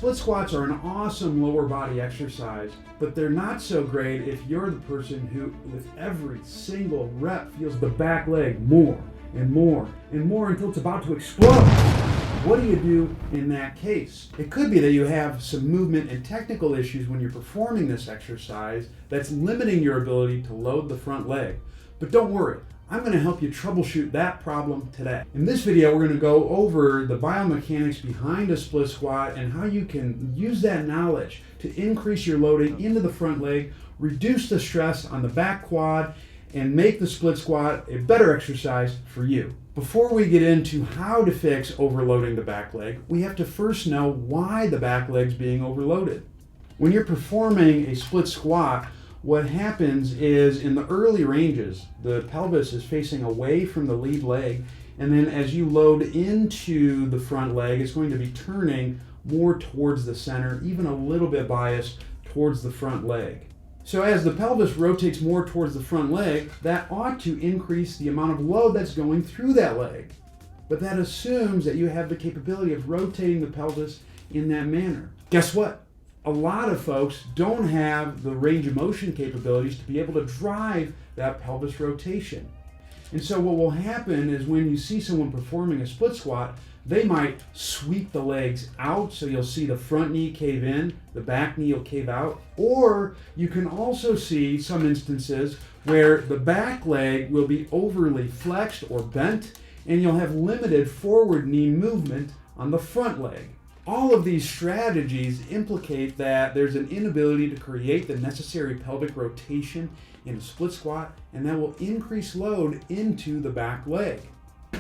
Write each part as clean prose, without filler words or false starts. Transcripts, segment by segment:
Split squats are an awesome lower body exercise, but they're not so great if you're the person who, with every single rep, feels the back leg more and more and more until it's about to explode. What do you do in that case? It could be that you have some movement and technical issues when you're performing this exercise that's limiting your ability to load the front leg. But don't worry, I'm going to help you troubleshoot that problem today. In this video, we're going to go over the biomechanics behind a split squat and how you can use that knowledge to increase your loading into the front leg, reduce the stress on the back quad, and make the split squat a better exercise for you. Before we get into how to fix overloading the back leg, we have to first know why the back leg's being overloaded. When you're performing a split squat, what happens is in the early ranges, the pelvis is facing away from the lead leg, and then as you load into the front leg, it's going to be turning more towards the center, even a little bit biased towards the front leg. So as the pelvis rotates more towards the front leg, that ought to increase the amount of load that's going through that leg. But that assumes that you have the capability of rotating the pelvis in that manner. Guess what? A lot of folks don't have the range of motion capabilities to be able to drive that pelvis rotation. And so what will happen is when you see someone performing a split squat, they might sweep the legs out, so you'll see the front knee cave in, the back knee will cave out, or you can also see some instances where the back leg will be overly flexed or bent, and you'll have limited forward knee movement on the front leg. All of these strategies implicate that there's an inability to create the necessary pelvic rotation in a split squat, and that will increase load into the back leg.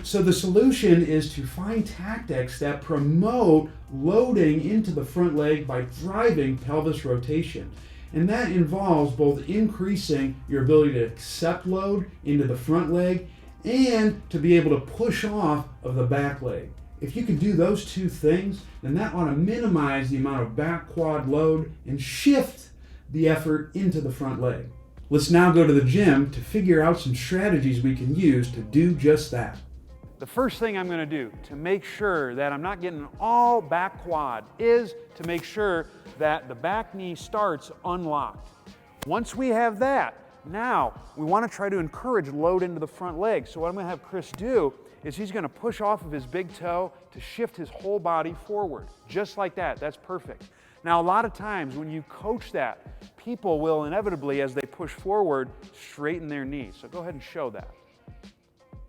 So the solution is to find tactics that promote loading into the front leg by driving pelvis rotation. And that involves both increasing your ability to accept load into the front leg and to be able to push off of the back leg. If you can do those two things, then that ought to minimize the amount of back quad load and shift the effort into the front leg. Let's now go to the gym to figure out some strategies we can use to do just that. The first thing I'm going to do to make sure that I'm not getting all back quad is to make sure that the back knee starts unlocked. Once we have that, now we want to try to encourage load into the front leg. So what I'm going to have Chris do is he's going to push off of his big toe to shift his whole body forward. Just like that. That's perfect. Now a lot of times when you coach that, people will inevitably, as they push forward, straighten their knees. So go ahead and show that.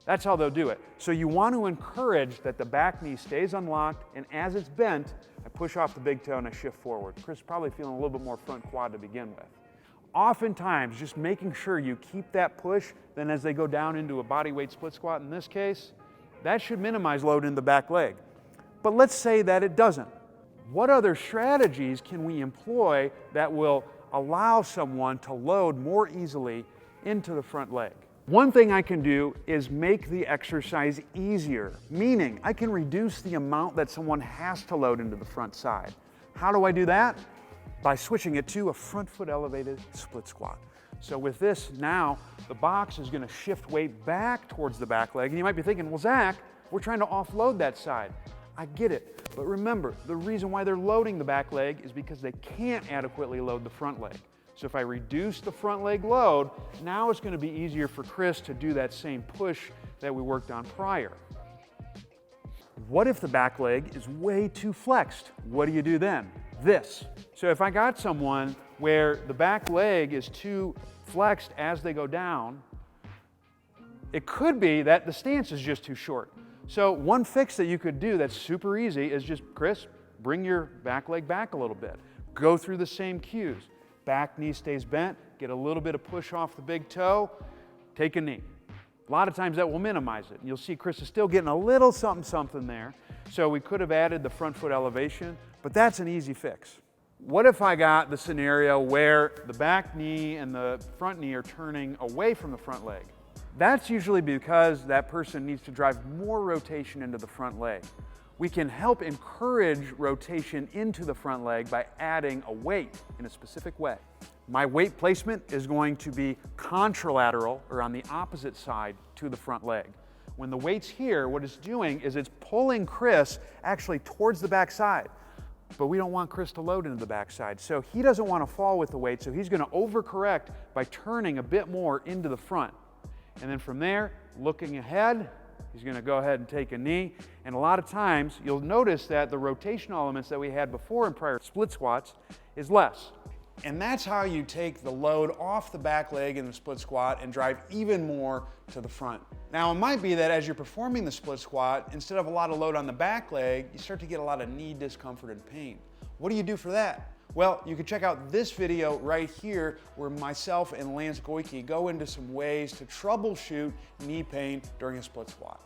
That's how they'll do it. So you want to encourage that the back knee stays unlocked, and as it's bent, I push off the big toe and I shift forward. Chris is probably feeling a little bit more front quad to begin with. Oftentimes, just making sure you keep that push, then as they go down into a body weight split squat in this case, that should minimize load in the back leg. But let's say that it doesn't. What other strategies can we employ that will allow someone to load more easily into the front leg? One thing I can do is make the exercise easier, meaning I can reduce the amount that someone has to load into the front side. How do I do that? By switching it to a front foot elevated split squat. So with this now, the box is going to shift weight back towards the back leg. And you might be thinking, well, Zach, we're trying to offload that side. I get it. But remember, the reason why they're loading the back leg is because they can't adequately load the front leg. So if I reduce the front leg load, now it's going to be easier for Chris to do that same push that we worked on prior. What if the back leg is way too flexed? What do you do then? This. So if I got someone where the back leg is too flexed as they go down, it could be that the stance is just too short. So one fix that you could do that's super easy is just, Chris, bring your back leg back a little bit. Go through the same cues. Back knee stays bent, get a little bit of push off the big toe, take a knee. A lot of times that will minimize it. And you'll see Chris is still getting a little something there. So we could have added the front foot elevation, but that's an easy fix. What if I got the scenario where the back knee and the front knee are turning away from the front leg? That's usually because that person needs to drive more rotation into the front leg. We can help encourage rotation into the front leg by adding a weight in a specific way. My weight placement is going to be contralateral, or on the opposite side to the front leg. When the weight's here, what it's doing is it's pulling Chris actually towards the back side. but we don't want Chris to load into the backside. So he doesn't want to fall with the weight, so he's going to overcorrect by turning a bit more into the front. And then from there, looking ahead, he's going to go ahead and take a knee. And a lot of times, you'll notice that the rotational elements that we had before in prior split squats is less. And that's how you take the load off the back leg in the split squat and drive even more to the front. Now, it might be that as you're performing the split squat, instead of a lot of load on the back leg, you start to get a lot of knee discomfort and pain. What do you do for that? Well, you can check out this video right here where myself and Lance Goyke go into some ways to troubleshoot knee pain during a split squat.